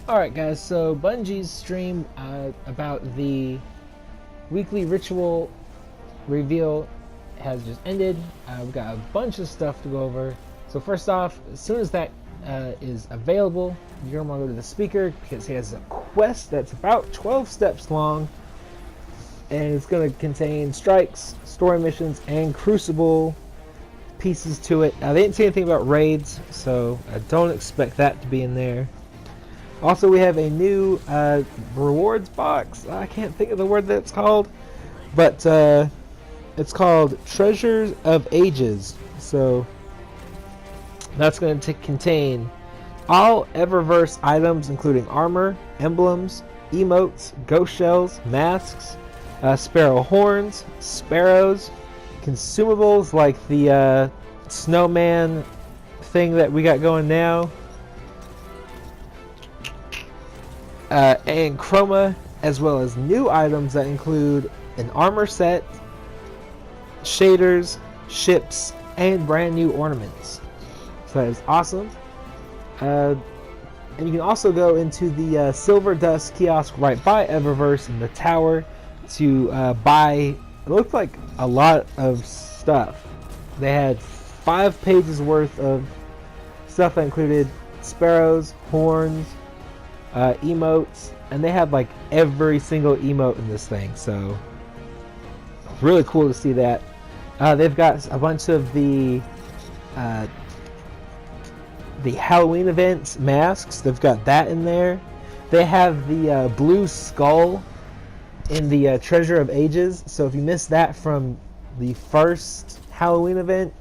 Alright guys, so Bungie's stream about the weekly ritual reveal has just ended. We've got a bunch of stuff to go over. So first off, as soon as that is available, you're going to want to go to the speaker because he has a quest that's about 12 steps long. And it's going to contain strikes, story missions, and crucible pieces to it. Now they didn't say anything about raids, so I don't expect that to be in there. Also, we have a new rewards box. I can't think of the word that it's called, but it's called Treasures of Ages. So that's going to contain all Eververse items, including armor, emblems, emotes, ghost shells, masks, sparrow horns, sparrows, consumables like the snowman thing that we got going now. And chroma, as well as new items that include an armor set, shaders, ships, and brand new ornaments. So that is awesome. And you can also go into the Silver Dust kiosk right by Eververse in the tower to buy, it looked like a lot of stuff. They had 5 pages worth of stuff that included sparrows, horns, emotes, and they had like every single emote in this thing, so really cool to see that. They've got a bunch of the Halloween events masks. They've got that in there. They have the blue skull in the Treasure of Ages, so if you missed that from the first Halloween event,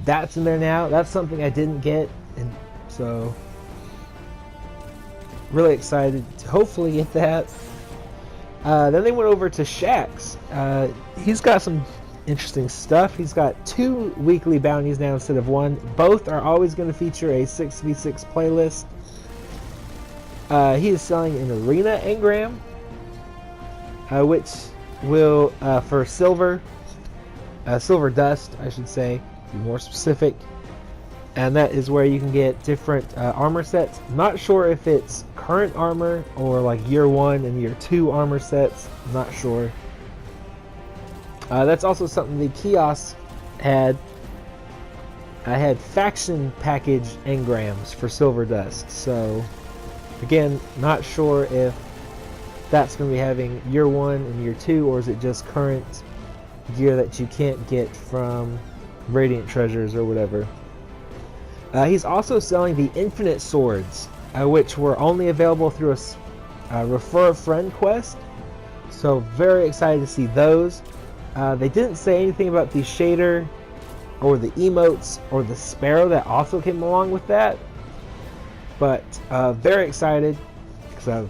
that's in there now. That's something I didn't get, and so really excited to hopefully get that. Then they went over to Shaxx. He's got some interesting stuff. He's got 2 weekly bounties now instead of 1. Both are always going to feature a 6v6 playlist. He is selling an arena engram, which will, for silver dust, I should say, to be more specific. And that is where you can get different armor sets. I'm not sure if it's current armor or like year 1 and year 2 armor sets. I'm not sure. That's also something the kiosk had. I had faction package engrams for Silver Dust. So again, not sure if that's going to be having year 1 and year 2, or is it just current gear that you can't get from Radiant Treasures or whatever. He's also selling the Infinite Swords, which were only available through a Refer a Friend quest. So very excited to see those. They didn't say anything about the shader or the emotes or the sparrow that also came along with that. But very excited because I've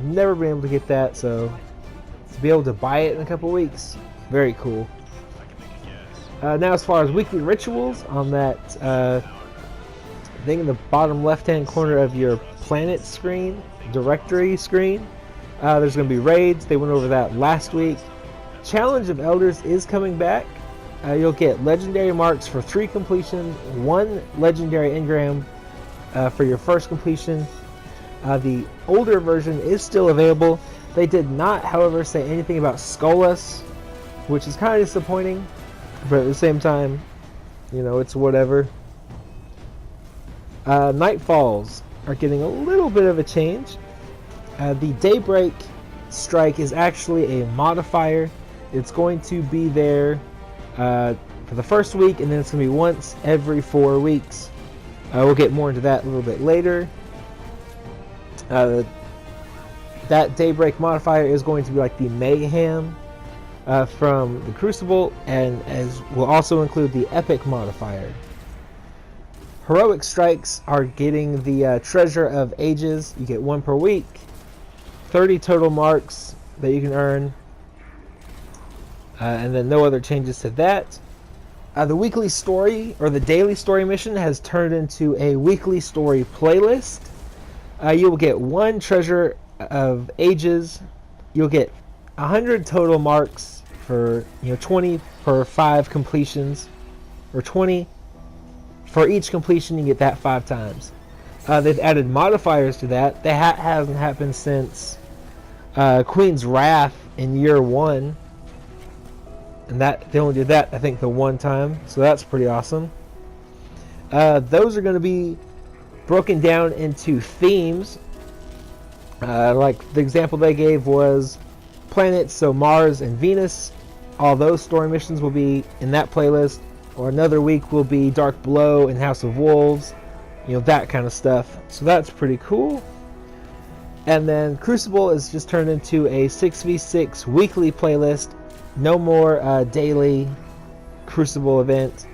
never been able to get that. So to be able to buy it in a couple weeks, very cool. Now as far as weekly rituals on that thing in the bottom left hand corner of your planet screen, directory screen, there's going to be raids. They went over that last week. Challenge of Elders is coming back. You'll get legendary marks for 3 completions, 1 legendary engram for your first completion. The older version is still available. They did not, however, say anything about Skolas, which is kind of disappointing, but at the same time, you know, it's whatever. Nightfalls are getting a little bit of a change. The Daybreak strike is actually a modifier. It's going to be there for the first week, and then it's going to be once every 4 weeks. We'll get more into that a little bit later. That Daybreak modifier is going to be like the Mayhem from the Crucible, and as will also include the Epic modifier. Heroic strikes are getting the Treasure of Ages. You get 1 per week. 30 total marks that you can earn. And then no other changes to that. The weekly story, or the daily story mission, has turned into a weekly story playlist. You will get 1 Treasure of Ages. You'll get 100 total marks for 20 per 5 completions, or 20 for each completion. You get that 5 times. They've added modifiers to that. That hasn't happened since Queen's Wrath in year 1. And that they only did that, I think, the one time. So that's pretty awesome. Those are going to be broken down into themes. Like the example they gave was planets, so Mars and Venus. All those story missions will be in that playlist. Or another week will be Dark Below and House of Wolves. You know, that kind of stuff. So that's pretty cool. And then Crucible is just turned into a 6v6 weekly playlist. No more daily Crucible event.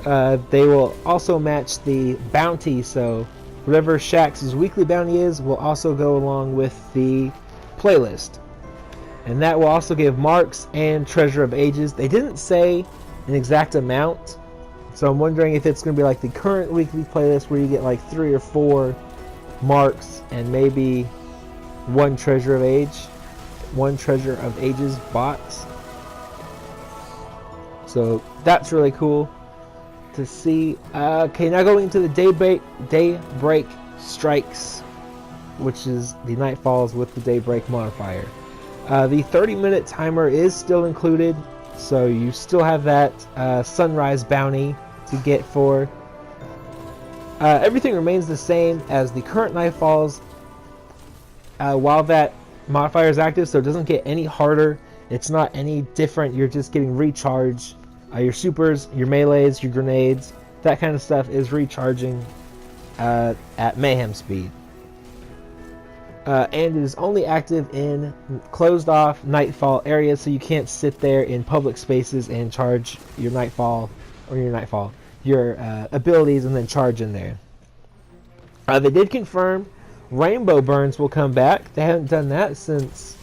They will also match the bounty, so whatever Shax's weekly bounty is will also go along with the playlist. And that will also give marks and Treasure of Ages. They didn't say an exact amount, so I'm wondering if it's going to be like the current weekly playlist where you get like 3 or 4 marks and maybe 1 Treasure of Ages box. So that's really cool to see. Okay, now going into the Daybreak Strikes, which is the Nightfalls with the Daybreak modifier. The 30-minute timer is still included, so you still have that sunrise bounty to get for. Everything remains the same as the current Nightfalls while that modifier is active, so it doesn't get any harder. It's not any different. You're just getting recharge. Your supers, your melees, your grenades, that kind of stuff is recharging at Mayhem speed. And it is only active in closed off Nightfall areas, so you can't sit there in public spaces and charge your your abilities and then charge in there. They did confirm Rainbow Burns will come back. They haven't done that since,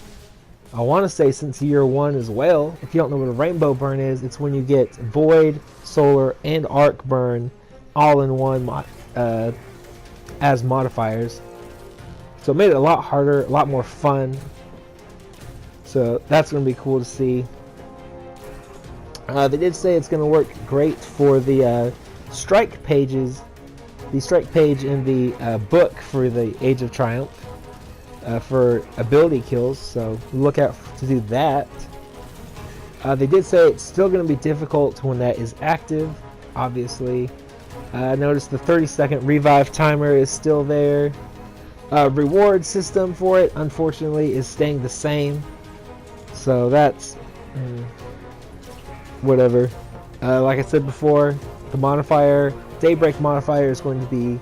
I want to say, since year 1 as well. If you don't know what a Rainbow Burn is, it's when you get Void, Solar, and Arc Burn all in one as modifiers. So it made it a lot harder, a lot more fun. So that's going to be cool to see. They did say it's going to work great for the strike pages, the strike page in the book for the Age of Triumph for ability kills. So look out to do that. They did say it's still going to be difficult when that is active, obviously. Notice the 30-second revive timer is still there. Reward system for it, unfortunately, is staying the same. So that's whatever. Like I said before, the modifier, Daybreak modifier, is going to be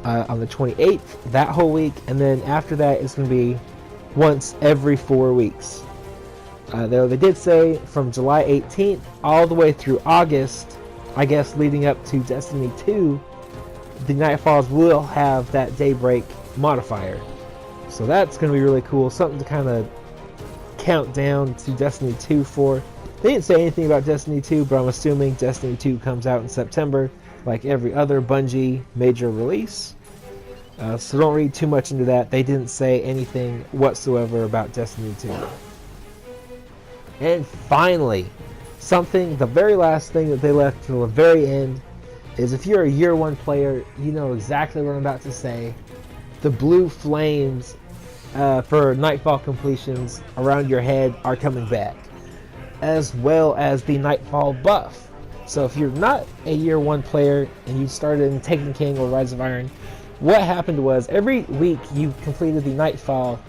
on the 28th, that whole week, and then after that it's going to be once every 4 weeks. Though they did say from July 18th all the way through August, I guess leading up to Destiny 2, the Nightfalls will have that Daybreak modifier. So that's going to be really cool, something to kind of count down to Destiny 2 for. They didn't say anything about Destiny 2, but I'm assuming Destiny 2 comes out in September like every other Bungie major release. So don't read too much into that. They didn't say anything whatsoever about Destiny 2. And finally, the very last thing that they left till the very end is, if you're a year 1 player, you know exactly what I'm about to say. The blue flames for Nightfall completions around your head are coming back, as well as the Nightfall buff. So if you're not a year 1 player and you started in Taken King or Rise of Iron, what happened was every week you completed the Nightfall,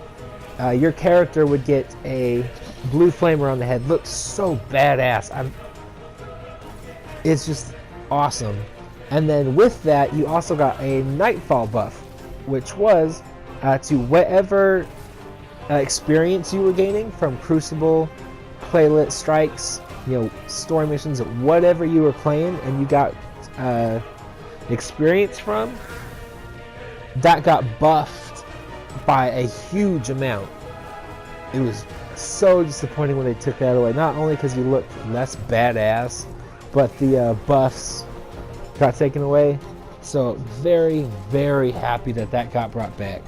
your character would get a blue flame around the head. Looks so badass. It's just awesome. And then with that, you also got a Nightfall buff, which was to whatever experience you were gaining from Crucible, playlet strikes, story missions, whatever you were playing and you got experience from, that got buffed by a huge amount. It was so disappointing when they took that away, not only because you looked less badass, but the buffs got taken away. So very, very happy that got brought back.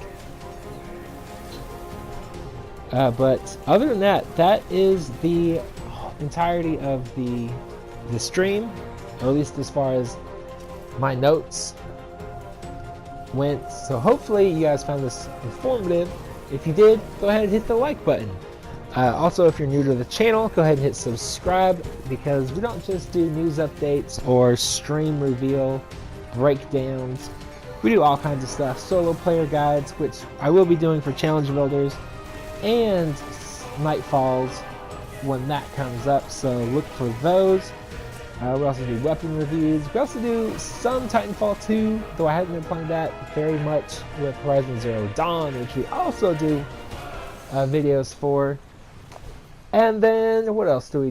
But other than that, that is the entirety of the stream, or at least as far as my notes. went. So hopefully you guys found this informative. If you did, go ahead and hit the like button. Also, if you're new to the channel, go ahead and hit subscribe, because we don't just do news updates or stream reveal breakdowns. We do all kinds of stuff. Solo player guides, which I will be doing for challenge builders, and Nightfalls when that comes up, so look for those. We also do weapon reviews. We also do some Titanfall 2, though I haven't been playing that very much, with Horizon Zero Dawn, which we also do videos for. And then, what else do?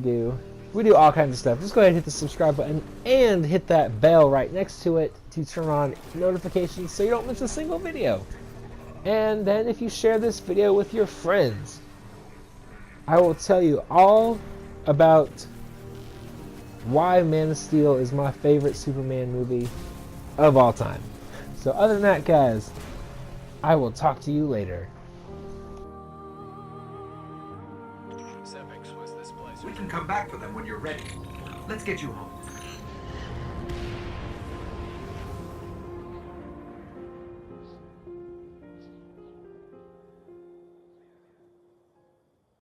We do all kinds of stuff. Just go ahead and hit the subscribe button and hit that bell right next to it to turn on notifications so you don't miss a single video. And then if you share this video with your friends, I will tell you all about why Man of Steel is my favorite Superman movie of all time. So other than that, guys, I will talk to you later. We can come back for them when you're ready. Let's get you home.